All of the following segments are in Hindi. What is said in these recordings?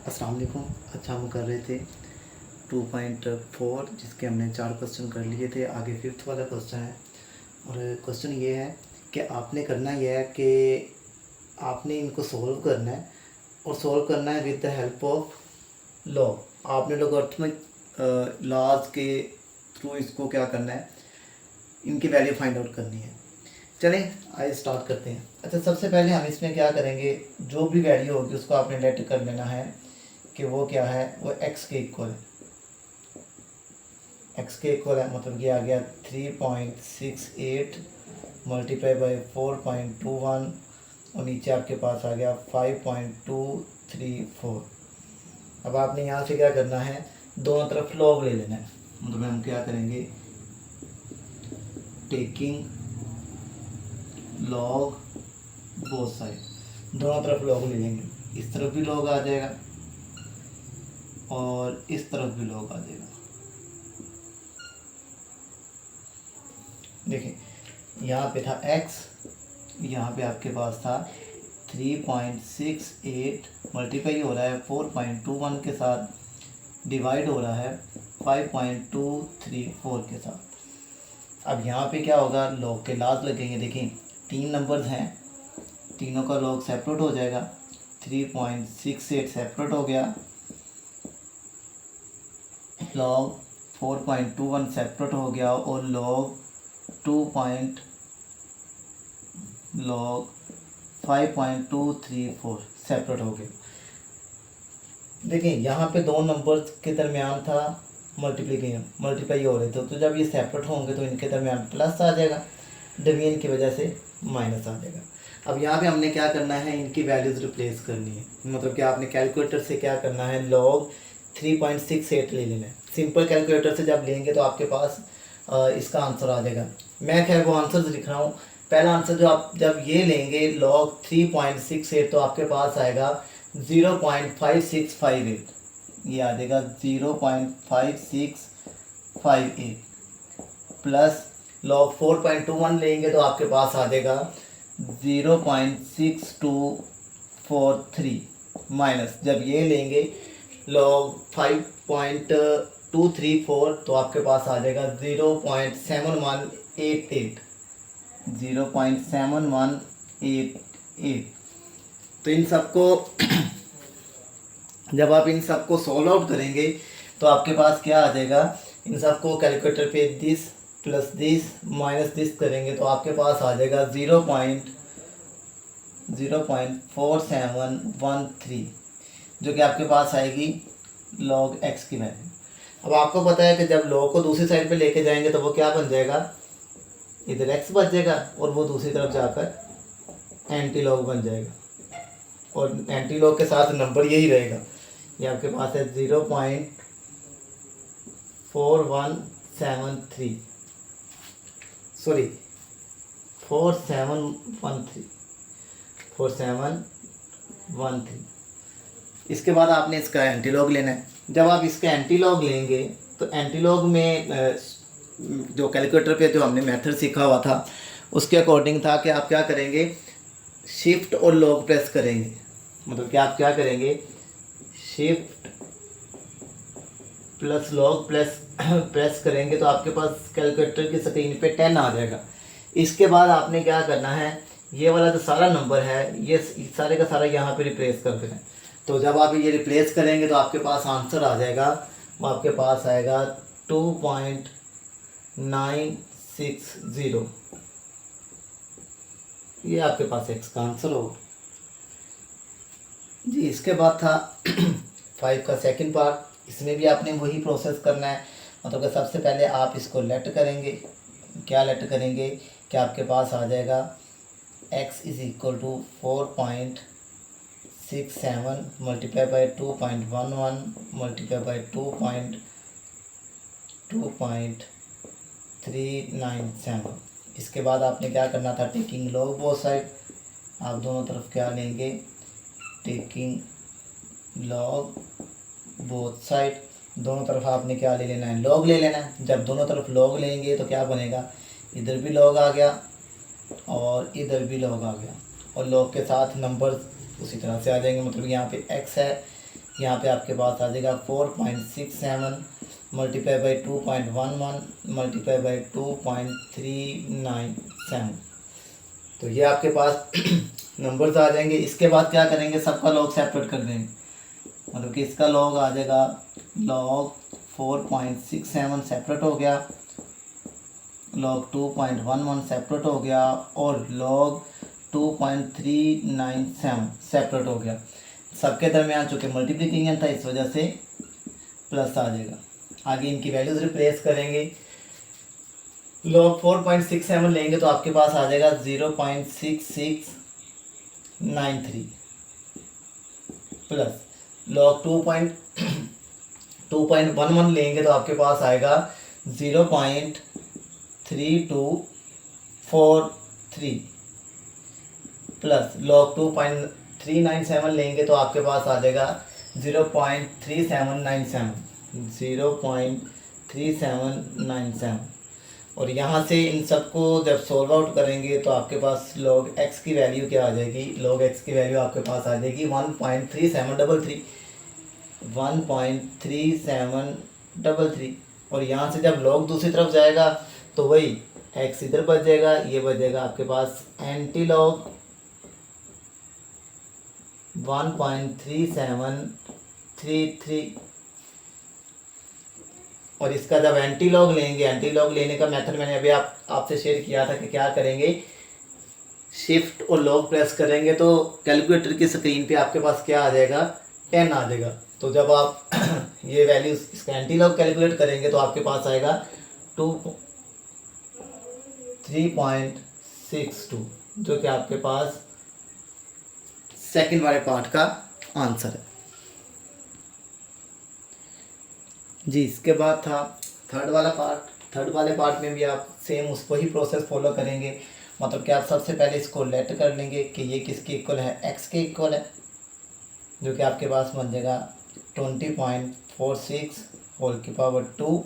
अस्सलाम वालेकुम। अच्छा हम कर रहे थे 2.4 जिसके हमने 4 क्वेश्चन कर लिए थे। आगे 5th वाला क्वेश्चन है और क्वेश्चन ये है कि आपने करना ये है कि आपने इनको सॉल्व करना है और सॉल्व करना है with the help of law. आपने लॉगरिथमिक लॉज के थ्रू इसको क्या करना है, इनकी वैल्यू फाइंड आउट करनी है। चलें आइए स्टार्ट करते हैं। अच्छा सबसे पहले हम इसमें क्या करेंगे, जो भी वैल्यू होगी उसको आपने लेट कर लेना है कि वो क्या है, वो x के इक्वल है। x के इक्वल है मतलब ये आ गया 3.68 मल्टीप्लाई बाई 4.21 और नीचे आपके पास आ गया 5.234। अब आपने यहाँ से क्या करना है, दोनों तरफ लॉग ले लेना है। मतलब हम क्या करेंगे, टेकिंग लॉग बोथ साइड, दोनों तरफ लॉग ले लेंगे। इस तरफ भी लॉग आ जाएगा और इस तरफ भी लॉग आ जाएगा। देखिए यहाँ पे था x, यहाँ पे आपके पास था 3.68 मल्टीप्लाई हो रहा है 4.21 के साथ, डिवाइड हो रहा है 5.234 के साथ। अब यहाँ पे क्या होगा, लॉग के लाज लगेंगे। देखिए 3 नंबर्स हैं, तीनों का लॉग सेपरेट हो जाएगा। 3.68 सेपरेट हो गया, लॉग 4.21 सेपरेट हो गया और लॉग 5.234 सेपरेट हो गए। देखिए यहाँ पे दो नंबर्स के दरमियान था मल्टीप्लाई हो रहे थे, तो जब ये सेपरेट होंगे तो इनके दरमियान प्लस आ जाएगा, डिवीजन की वजह से माइनस आ जाएगा। अब यहाँ पे हमने क्या करना है, इनकी वैल्यूज़ रिप्लेस करनी है। मतलब कि आपने कैलकुलेटर से क्या करना है, लॉग 3.68 ले लेना है। सिंपल कैलकुलेटर से जब लेंगे तो आपके पास इसका आंसर आ जाएगा। मैं खैर वो आंसर लिख रहा हूँ। पहला आंसर जो आप जब ये लेंगे लॉग 3.68 तो आपके पास आएगा 0.5658, ये आ जाएगा 0.5658 प्लस लॉग 4.21 लेंगे तो आपके पास आ जाएगा 0.6243 माइनस जब ये लेंगे लॉग 5.234 तो आपके पास आ जाएगा 0.7188। तो इन सबको जब आप इन सबको सॉल्व आउट करेंगे तो आपके पास क्या आ जाएगा, इन सबको कैलकुलेटर पे this plus this minus this करेंगे तो आपके पास आ जाएगा 0.4713, जो कि आपके पास आएगी लॉग x की वैल्यू। अब आपको पता है कि जब लॉग को दूसरी साइड पे लेके जाएंगे तो वो क्या बन जाएगा, इधर x बच जाएगा और वो दूसरी तरफ जाकर एंटी लॉग बन जाएगा और एंटी लॉग के साथ नंबर यही रहेगा। ये आपके पास है 0.4713 सॉरी 4713। इसके बाद आपने इसका एंटीलॉग लेना है। जब आप इसका एंटीलॉग लेंगे तो एंटीलॉग में जो कैलकुलेटर पे जो हमने मेथड सीखा हुआ था उसके अकॉर्डिंग था कि आप क्या करेंगे, शिफ्ट और लॉग प्रेस करेंगे। मतलब कि आप क्या करेंगे, शिफ्ट प्लस लॉग प्रेस करेंगे तो आपके पास कैलकुलेटर की स्क्रीन पे 10 आ जाएगा। इसके बाद आपने क्या करना है, ये वाला जो सारा नंबर है ये सारे का सारा यहाँ पे रिप्लेस कर देना है। तो जब आप ये रिप्लेस करेंगे तो आपके पास आंसर आ जाएगा, वो आपके पास आएगा 2.960। ये आपके पास x का आंसर होगा जी। इसके बाद था 5 का सेकंड पार्ट। इसमें भी आपने वही प्रोसेस करना है। मतलब कि सबसे पहले आप इसको लेट करेंगे। क्या लेट करेंगे कि आपके पास आ जाएगा x is equal to 4.67 multiply by 2.11 multiply by 2.397। इसके बाद आपने क्या करना था, टेकिंग लॉग बोथ साइड, आप दोनों तरफ क्या लेंगे, टेकिंग लॉग बोथ साइड, दोनों तरफ आपने क्या ले लेना है, लॉग ले लेना है। जब दोनों तरफ लॉग लेंगे तो क्या बनेगा, इधर भी लॉग आ गया और इधर भी लॉग आ गया और लॉग के साथ नंबर उसी तरह से आ जाएंगे। मतलब यहाँ पे x है, यहाँ पे आपके पास आ जाएगा 4.67 मल्टीप्लाई बाई 2.11 मल्टीप्लाई बाई 2.397। तो ये आपके पास नंबर्स आ जाएंगे। इसके बाद क्या करेंगे, सबका लॉग सेपरेट कर देंगे, मतलब कि इसका लॉग आ जाएगा लॉग 4.67 सेपरेट हो गया, लॉग 2.11 सेपरेट हो गया और लॉग 2.397 सेपरेट हो गया। सबके दरमियान चूँकि मल्टीप्लिकेशन था इस वजह से प्लस आ जाएगा। आगे इनकी वैल्यूज़ रिप्लेस करेंगे। लॉग 4.67 लेंगे तो आपके पास आ जाएगा 0.6693 प्लस लॉग 2.11 लेंगे तो आपके पास आएगा 0.3243 प्लस लॉग 2.397 लेंगे तो आपके पास आ जाएगा 0.3797 और यहाँ से इन सबको जब सॉल्व आउट करेंगे तो आपके पास log x की वैल्यू क्या आ जाएगी, log x की वैल्यू आपके पास आ जाएगी 1.3733 और यहाँ से जब log दूसरी तरफ जाएगा तो वही x इधर बच जाएगा, ये बच जाएगा आपके पास एंटी लॉग 1.3733 और इसका जब एंटी लॉग लेंगे, एंटी लॉग लेने का मेथड मैंने अभी आपसे शेयर किया था कि क्या करेंगे, शिफ्ट और लॉग प्रेस करेंगे तो कैलकुलेटर की स्क्रीन पे आपके पास क्या आ जाएगा, 10 आ जाएगा। तो जब आप ये वैल्यूज इसका एंटी लॉग कैलकुलेट करेंगे तो आपके पास आएगा 3.62 जो कि आपके पास सेकंड वाले पार्ट का आंसर है जी। इसके बाद था थर्ड वाला पार्ट। थर्ड वाले पार्ट में भी आप सेम उसको ही प्रोसेस फॉलो करेंगे, मतलब कि आप सबसे पहले इसको लेट कर लेंगे कि ये किसके इक्वल है, x के इक्वल है, जो कि आपके पास बन जाएगा 20.46 होल की पावर 2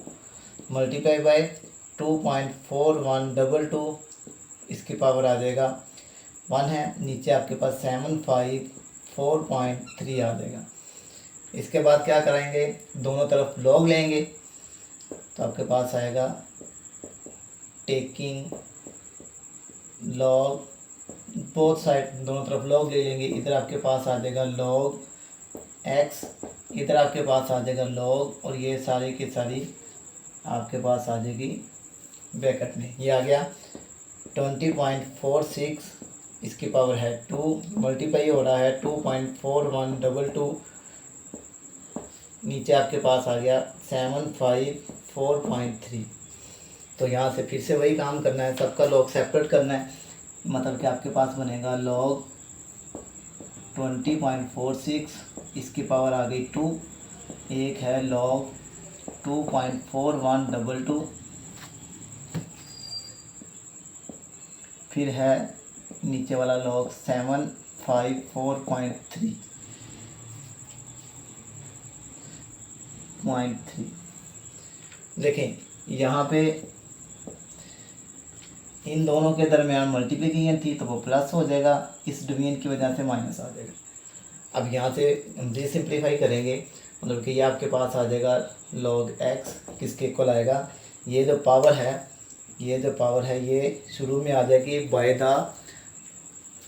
मल्टीप्लाई बाई 2.4122 इसकी पावर आ जाएगा 1 है, नीचे आपके पास 754.3 आ जाएगा। इसके बाद क्या करेंगे, दोनों तरफ लॉग लेंगे तो आपके पास आएगा टेकिंग लॉग बोथ साइड, दोनों तरफ लॉग ले लेंगे। इधर आपके पास आ जाएगा लॉग x, इधर आपके पास आ जाएगा लॉग और ये सारी की सारी आपके पास आ जाएगी ब्रैकेट में। ये आ गया 20.46 इसकी पावर है 2 मल्टीप्लाई हो रहा है 2.4122 नीचे आपके पास आ गया 754.3। तो यहाँ से फिर से वही काम करना है, सबका लॉग सेपरेट करना है, मतलब कि आपके पास बनेगा लॉग 20.46 इसकी पावर आ गई 2, एक है लॉग 2.4122 फिर है नीचे वाला लॉग 754.3 देखें यहाँ पे इन दोनों के दरमियान मल्टीप्लिकेशन थी तो वो प्लस हो जाएगा, इस डिवीजन की वजह से माइनस आ जाएगा। अब यहाँ से हम डी सिंप्लीफाई करेंगे, मतलब कि ये आपके पास आ जाएगा log x किसके इक्वल आएगा, ये जो पावर है ये शुरू में आ जाएगी बाय द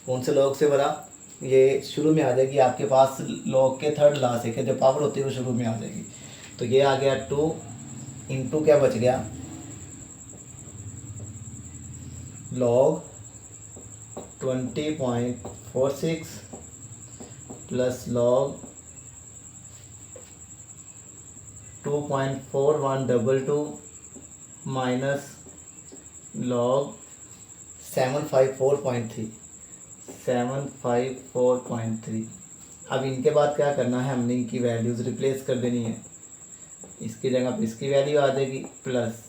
कौन से log से बड़ा, ये शुरू में आ जाएगी आपके पास log के थर्ड ला से, जो पावर होती है वो शुरू में आ जाएगी। तो ये आ गया 2 इंटू क्या बच गया log 20.46 plus log 2.4122 minus log 754.3। अब इनके बाद क्या करना है, हमने इनकी वैल्यूज़ रिप्लेस कर देनी है। इसकी जगह पर इसकी वैल्यू आ जाएगी प्लस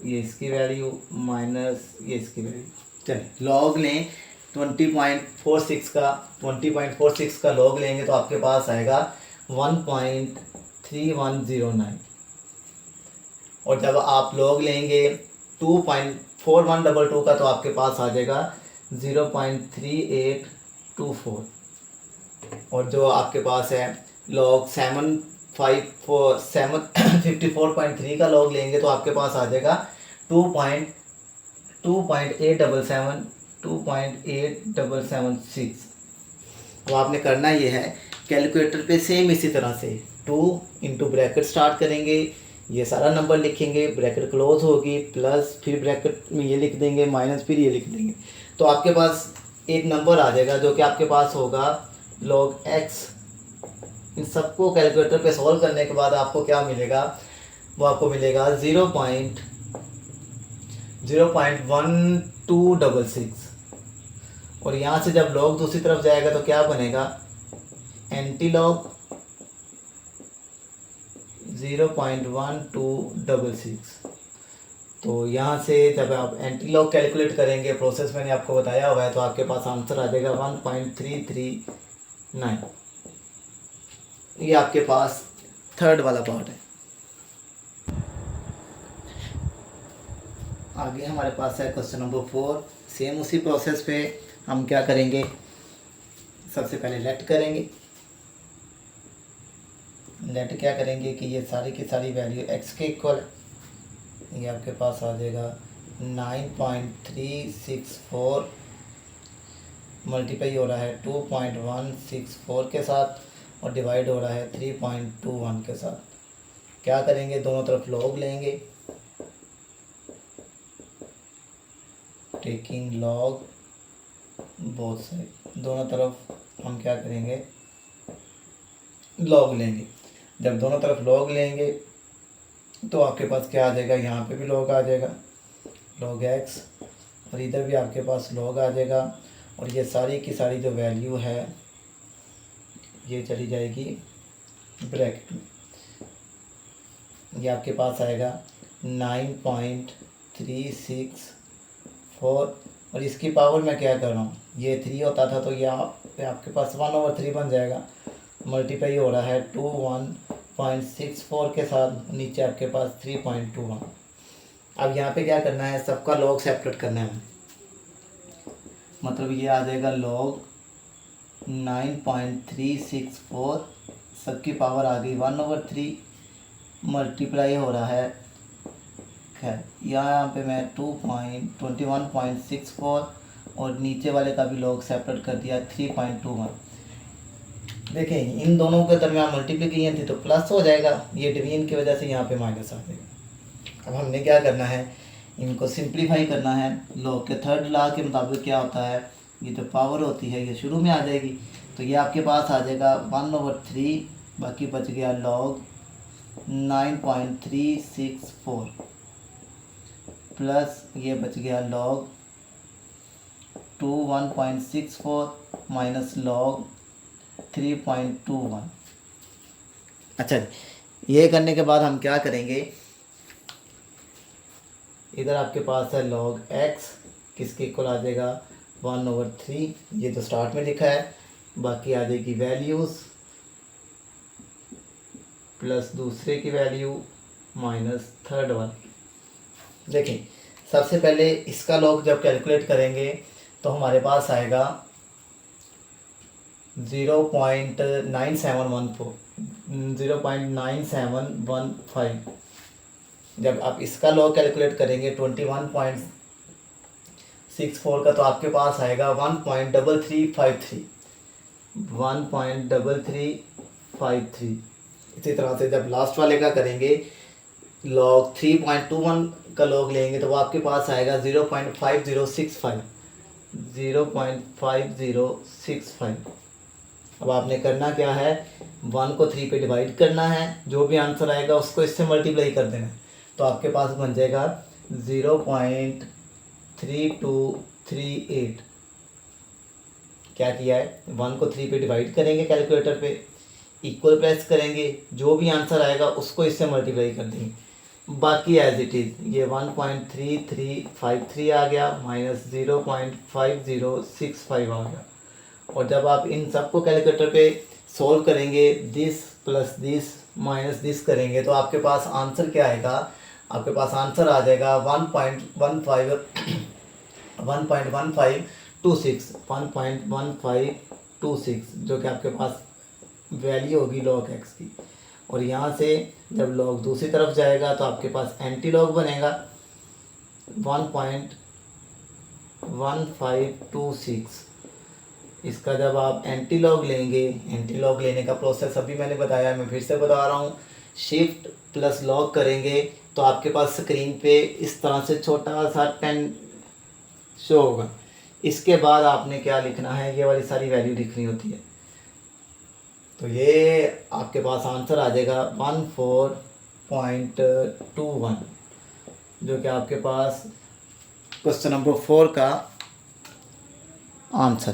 ये इसकी वैल्यू माइनस ये इसकी वैल्यू। चलिए लॉग लें 20.46 का लॉग लेंगे तो आपके पास आएगा 1.3109 और जब आप लॉग लेंगे 2.4122 का तो आपके पास आ जाएगा 0.3824 और जो आपके पास है log 754.3 का log लेंगे तो आपके पास आ जाएगा 2.876। अब आपने करना ये है, कैलकुलेटर पे सेम इसी तरह से 2 इंटू ब्रैकेट स्टार्ट करेंगे, ये सारा नंबर लिखेंगे, ब्रैकेट क्लोज होगी, प्लस फिर ब्रैकेट में ये लिख देंगे, माइनस फिर ये लिख देंगे, तो आपके पास एक नंबर आ जाएगा जो कि आपके पास होगा log x। इन सबको कैलकुलेटर पे सॉल्व करने के बाद आपको क्या मिलेगा, वो आपको मिलेगा 0.1266। और यहाँ से जब log दूसरी तरफ जाएगा तो क्या बनेगा, एंटी लॉग 0.1266। तो यहाँ से जब आप एंटी लॉग कैलकुलेट करेंगे, प्रोसेस मैंने आपको बताया हुआ है, तो आपके पास आंसर आ जाएगा 1.339। ये आपके पास थर्ड वाला पार्ट है। आगे हमारे पास है क्वेश्चन नंबर 4। सेम उसी प्रोसेस पे हम क्या करेंगे, सबसे पहले लेट करेंगे। लेट क्या करेंगे कि ये सारी की सारी वैल्यू x के इक्वल है, ये आपके पास आ जाएगा 9.364 मल्टीप्लाई हो रहा है 2.164 के साथ और डिवाइड हो रहा है 3.21 के साथ। क्या करेंगे, दोनों तरफ लॉग लेंगे, टेकिंग लॉग बोथ साइड, दोनों तरफ हम क्या करेंगे, लॉग लेंगे। जब दोनों तरफ लॉग लेंगे तो आपके पास क्या आ जाएगा, यहाँ पे भी लॉग आ जाएगा log x, और इधर भी आपके पास लॉग आ जाएगा, और ये सारी की सारी जो वैल्यू है ये चली जाएगी ब्रैकेट में। ये आपके पास आएगा 9.364, और इसकी पावर मैं क्या कर रहा हूँ, ये 3 होता था तो ये आपके पास 1/3 बन जाएगा, मल्टीप्लाई हो रहा है 21.64 के साथ, नीचे आपके पास 3.21। अब यहाँ पे क्या करना है, सबका लॉग सेपरेट करना है, मतलब ये आ जाएगा log 9.364, सबकी पावर आ गई 1/3, मल्टीप्लाई हो रहा है, खैर यहाँ पे मैं 21.64 और नीचे वाले का भी लॉग सेपरेट कर दिया 3.21। देखें इन दोनों के दरमियान मल्टीप्लिकेशन थी तो प्लस हो जाएगा, ये डिवीजन की वजह से यहाँ पे माइनस आ जाएगा। अब हमने क्या करना है, इनको सिंप्लीफाई करना है। लॉग के थर्ड लॉ के मुताबिक क्या होता है, ये जो पावर होती है ये शुरू में आ जाएगी, तो ये आपके पास आ जाएगा 1/3, बाकी बच गया log 9.364 प्लस ये बच गया log 21.64 माइनस log 3.21। अच्छा ये करने के बाद हम क्या करेंगे, इधर आपके पास है log x, किसके इक्वल आ जाएगा 1/3, ये तो स्टार्ट में लिखा है, बाकी आ जाएगी वैल्यूज़ प्लस दूसरे की वैल्यू माइनस थर्ड वन। देखें सबसे पहले इसका log जब कैलकुलेट करेंगे तो हमारे पास आएगा 0.9715। जब आप इसका log कैलकुलेट करेंगे 21.64 का तो आपके पास आएगा 1.3353। इसी तरह से जब लास्ट वाले का करेंगे log 3.21 का log लेंगे तो वो आपके पास आएगा 0.5065। अब आपने करना क्या है, 1 को 3 पे डिवाइड करना है, जो भी आंसर आएगा उसको इससे मल्टीप्लाई कर देना है, तो आपके पास बन जाएगा 0.3238। क्या किया है, 1 को 3 पे डिवाइड करेंगे, कैलकुलेटर पे इक्वल प्रेस करेंगे, जो भी आंसर आएगा उसको इससे मल्टीप्लाई कर देंगे, बाकी एज इट इज़ ये 1.3353 आ गया माइनस 0.5065 आ गया। और जब आप इन सबको कैलकुलेटर पे सॉल्व करेंगे, this plus this minus this करेंगे तो आपके पास आंसर क्या आएगा, आपके पास आंसर आ जाएगा 1.1526, जो कि आपके पास वैल्यू होगी log x की, और यहाँ से जब log दूसरी तरफ जाएगा तो आपके पास एंटी लॉग बनेगा 1.1526। इसका जब आप एंटी लॉग लेंगे, एंटी लॉग लेने का प्रोसेस अभी मैंने बताया, मैं फिर से बता रहा हूँ, शिफ्ट प्लस लॉग करेंगे तो आपके पास स्क्रीन पे इस तरह से छोटा सा 10 शो होगा। इसके बाद आपने क्या लिखना है, ये वाली सारी वैल्यू लिखनी होती है। तो ये आपके पास आंसर आ जाएगा 14.21, जो कि आपके पास क्वेश्चन नंबर 4 का आंसर।